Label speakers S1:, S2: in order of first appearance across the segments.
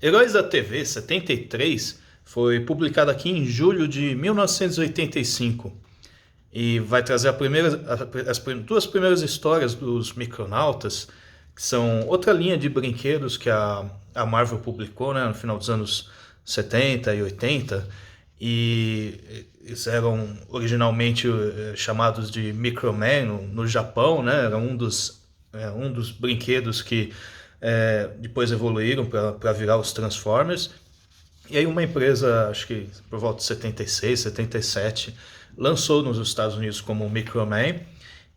S1: Heróis da TV 73 foi publicado aqui em julho de 1985 e vai trazer as duas primeiras histórias dos Micronautas, que são outra linha de brinquedos que a Marvel publicou, né, no final dos anos 70 e 80, e eles eram originalmente chamados de Microman no Japão, né, era um dos brinquedos que depois evoluíram para virar os Transformers. E aí uma empresa, acho que por volta de 76, 77, lançou nos Estados Unidos como o Microman,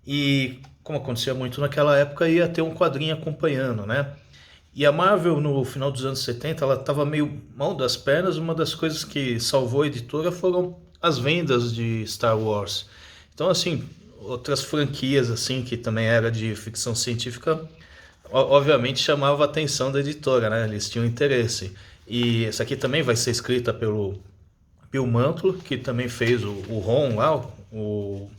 S1: e como acontecia muito naquela época, ia ter um quadrinho acompanhando, né? E a Marvel, no final dos anos 70, ela estava meio mal das pernas. Uma das coisas que salvou a editora foram as vendas de Star Wars. Então, assim, outras franquias, assim, que também era de ficção científica, obviamente chamava a atenção da editora, né? Eles tinham interesse. E essa aqui também vai ser escrita pelo Bill Mantlo, que também fez o Ron lá, o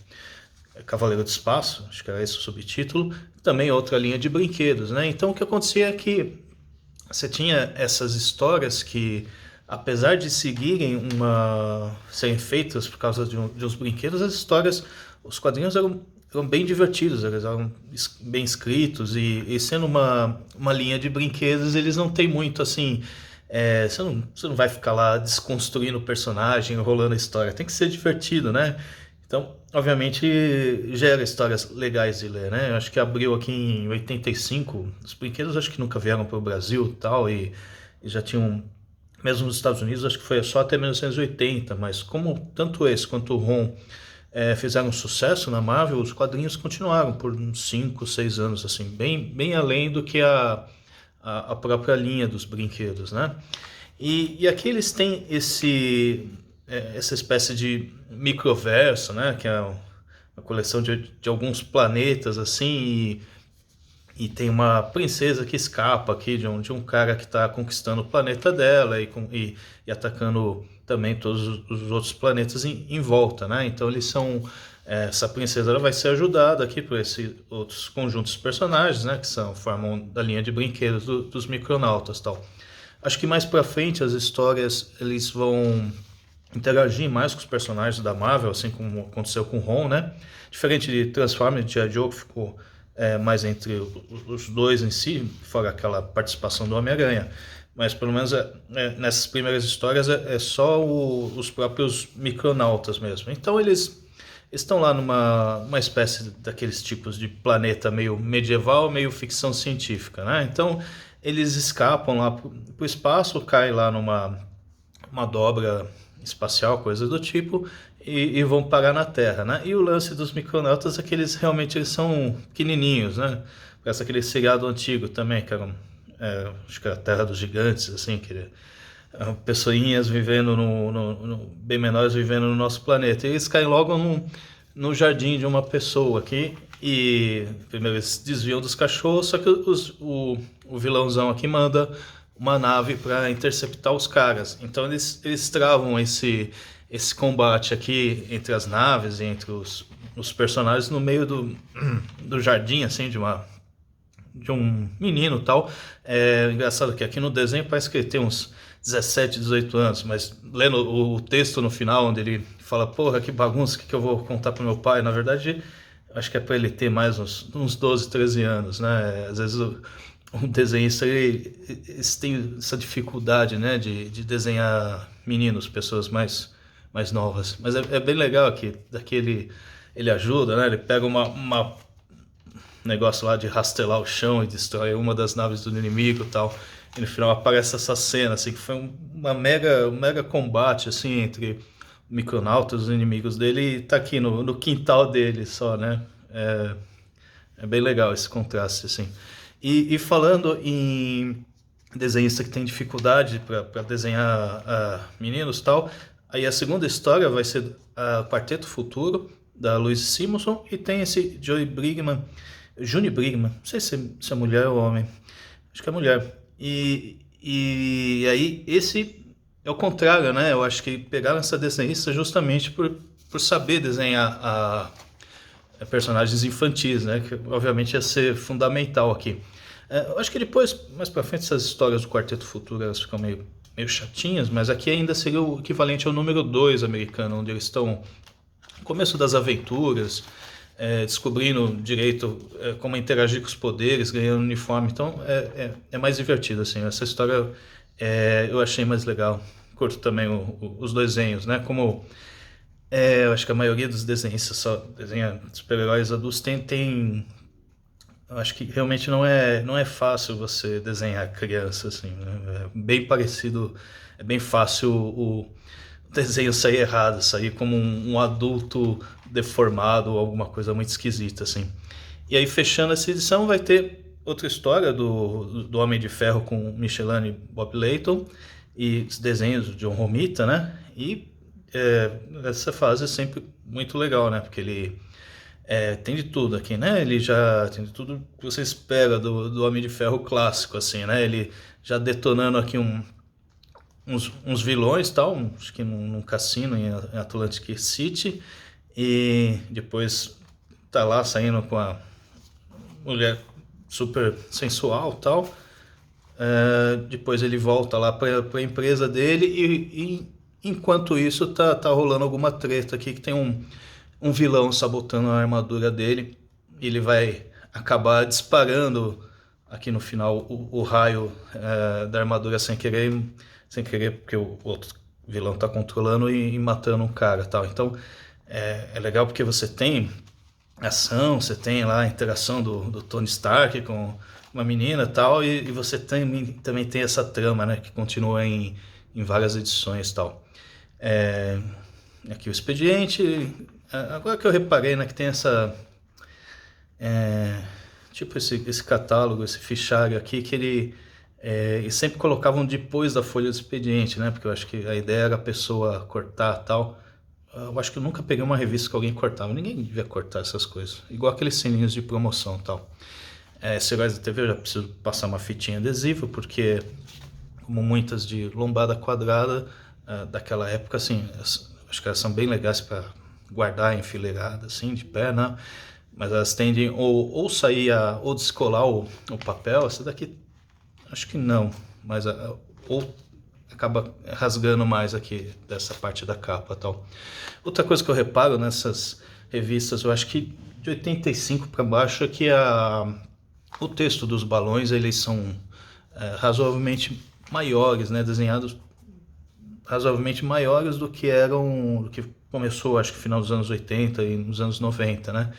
S1: Cavaleiro do Espaço, acho que era esse o subtítulo. Também outra linha de brinquedos, né? Então o que acontecia é que você tinha essas histórias que, apesar de serem feitas por causa de uns brinquedos, as histórias, os quadrinhos eram bem divertidos, eles eram bem escritos, e sendo uma linha de brinquedos, eles não tem muito assim. Você não vai ficar lá desconstruindo o personagem, enrolando a história, tem que ser divertido, né? Então, obviamente, gera histórias legais de ler, né? Eu acho que abriu aqui em 85, os brinquedos acho que nunca vieram para o Brasil e já tinham, mesmo nos Estados Unidos, acho que foi só até 1980, mas como tanto esse quanto o Ron fizeram sucesso na Marvel, os quadrinhos continuaram por uns 5, 6 anos, assim, bem além do que a própria linha dos brinquedos, né? E aqui eles têm essa espécie de microverso, né? Que é uma coleção de alguns planetas, assim, e tem uma princesa que escapa aqui de um cara que está conquistando o planeta dela e atacando também todos os outros planetas em volta, né? Então eles são... Essa princesa ela vai ser ajudada aqui por esses outros conjuntos de personagens, né? Que formam da linha de brinquedos dos Micronautas e tal. Acho que mais pra frente as histórias eles vão interagir mais com os personagens da Marvel, assim como aconteceu com o Ron, né? Diferente de Transformers e G.I. Joe, que ficou mais entre os dois em si, fora aquela participação do Homem-Aranha. Mas pelo menos nessas primeiras histórias é só os próprios Micronautas mesmo. Então eles estão lá numa espécie daqueles tipos de planeta meio medieval, meio ficção científica, né? Então eles escapam lá pro espaço, caem lá uma dobra espacial, coisa do tipo, e vão parar na Terra, né? E o lance dos Micronautas é que eles são pequenininhos, né? Parece aquele seriado antigo também, que era, acho que era a Terra dos Gigantes, assim, que pessoinhas vivendo bem menores vivendo no nosso planeta. E eles caem logo no jardim de uma pessoa aqui, e primeiro eles desviam dos cachorros, só que o vilãozão aqui manda uma nave para interceptar os caras. Então eles travam esse combate aqui entre as naves e entre os personagens no meio do jardim, assim, de um menino e tal. É engraçado que aqui no desenho parece que ele tem uns 17, 18 anos, mas lendo o texto no final, onde ele fala, porra, que bagunça, o que eu vou contar pro meu pai? Na verdade, acho que é para ele ter mais uns 12, 13 anos, né? Às vezes o desenhista, eles têm essa dificuldade, né, de desenhar meninos, pessoas mais novas. Mas é bem legal que daqui ele ajuda, né? Ele pega uma negócio lá de rastelar o chão e destrói uma das naves do inimigo e tal. E no final aparece essa cena, assim, que foi um mega combate, assim, entre o Micronautas e os inimigos dele, e tá aqui no quintal dele só, né? É bem legal esse contraste, assim. E falando em desenhista que tem dificuldade para desenhar meninos e tal, aí a segunda história vai ser o Quarteto Futuro, da Louise Simonson, e tem esse Juni Brigman, não sei se é mulher ou homem, acho que é mulher. E aí esse é o contrário, né? Eu acho que pegaram essa desenhista justamente por saber desenhar personagens infantis, né? Que obviamente ia ser fundamental aqui. Eu acho que depois, mais pra frente, essas histórias do Quarteto Futuro elas ficam meio chatinhas, mas aqui ainda seria o equivalente ao número 2 americano, onde eles estão no começo das aventuras, descobrindo direito como interagir com os poderes, ganhando uniforme. Então é mais divertido, assim. Essa história eu achei mais legal. Curto também os desenhos, né? Como eu acho que a maioria dos desenhistas só desenha super-heróis adultos, eu acho que realmente não é fácil você desenhar criança, assim, né? É bem parecido, é bem fácil o desenho sair errado, sair como um adulto deformado ou alguma coisa muito esquisita, assim. E aí, fechando essa edição, vai ter outra história do Homem de Ferro com Michelin e Bob Layton e os desenhos do John Romita, né? E essa fase é sempre muito legal, né? Porque ele tem de tudo aqui, né? Ele já tem de tudo que você espera do Homem de Ferro clássico, assim, né? Ele já detonando aqui uns vilões, tal, acho que num cassino em Atlantic City, e depois tá lá saindo com a mulher super sensual, tal. Depois ele volta lá para a empresa dele e enquanto isso tá rolando alguma treta aqui que tem um vilão sabotando a armadura dele e ele vai acabar disparando aqui no final o raio da armadura sem querer porque o outro vilão tá controlando e matando um cara, tal. Então é legal porque você tem ação, você tem lá a interação do Tony Stark com uma menina, tal, e você também tem essa trama, né, que continua em várias edições, tal. Aqui o expediente, agora que eu reparei, né, que tem essa tipo esse catálogo, esse fichário aqui que eles sempre colocavam depois da folha do expediente, né? Porque eu acho que a ideia era a pessoa cortar tal. Eu acho que eu nunca peguei uma revista que alguém cortava. Ninguém devia cortar essas coisas. Igual aqueles sininhos de promoção tal. Esse Heróis da TV eu já preciso passar uma fitinha adesiva, porque como muitas de lombada quadrada daquela época, assim, acho que elas são bem legais para guardar enfileirada, assim, de pé, né? Mas elas tendem ou sair ou descolar o papel. Essa daqui acho que não, mas ou acaba rasgando mais aqui dessa parte da capa, tal. Outra coisa que eu reparo nessas revistas, eu acho que de 85 para baixo, é que o texto dos balões eles são razoavelmente maiores, né, desenhados razoavelmente maiores do que começou, acho que no final dos anos 80 e nos anos 90, né?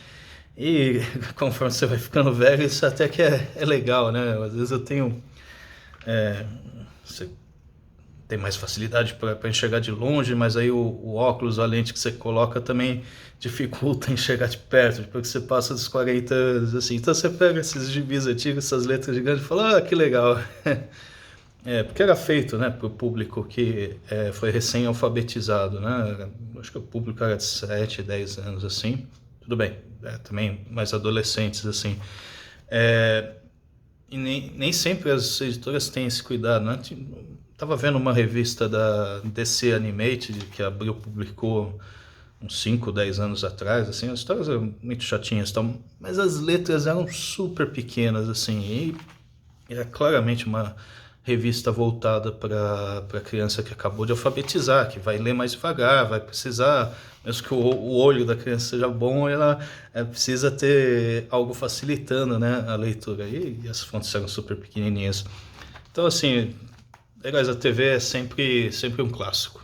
S1: E conforme você vai ficando velho, isso até que é legal, né? Às vezes eu tenho você tem mais facilidade para enxergar de longe, mas aí o óculos, a lente que você coloca também dificulta enxergar de perto, depois que você passa dos 40 anos, assim. Então você pega esses gibis antigos, essas letras gigantes e fala, que legal. Porque era feito, né, para o público que foi recém-alfabetizado, né? Acho que o público era de 7, 10 anos, assim. Tudo bem, também mais adolescentes, assim. E nem sempre as editoras têm esse cuidado, né? Tava vendo uma revista da DC Animated que a Abril publicou uns 5, 10 anos atrás, assim, as histórias eram muito chatinhas, tal, mas as letras eram super pequenas, assim, e era claramente uma revista voltada para criança que acabou de alfabetizar, que vai ler mais devagar, vai precisar, mesmo que o olho da criança seja bom, ela precisa ter algo facilitando, né, a leitura. E as fontes eram super pequenininhas. Então, assim, Heróis da TV é sempre um clássico.